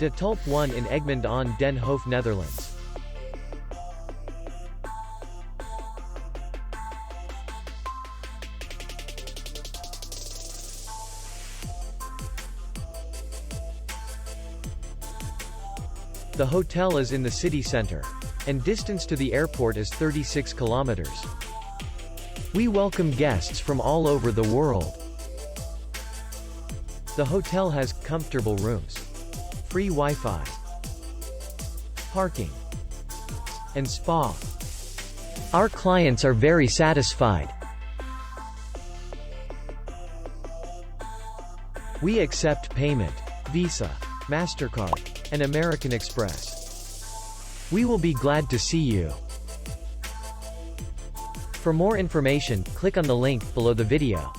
De Tulp 1 in Egmond aan den Hoef, Netherlands. The hotel is in the city center, and distance to the airport is 36 kilometers. We welcome guests from all over the world. The hotel has comfortable rooms, free Wi-Fi, parking, and spa. Our clients are very satisfied. We accept payment, Visa, MasterCard, and American Express. We will be glad to see you. For more information, click on the link below the video.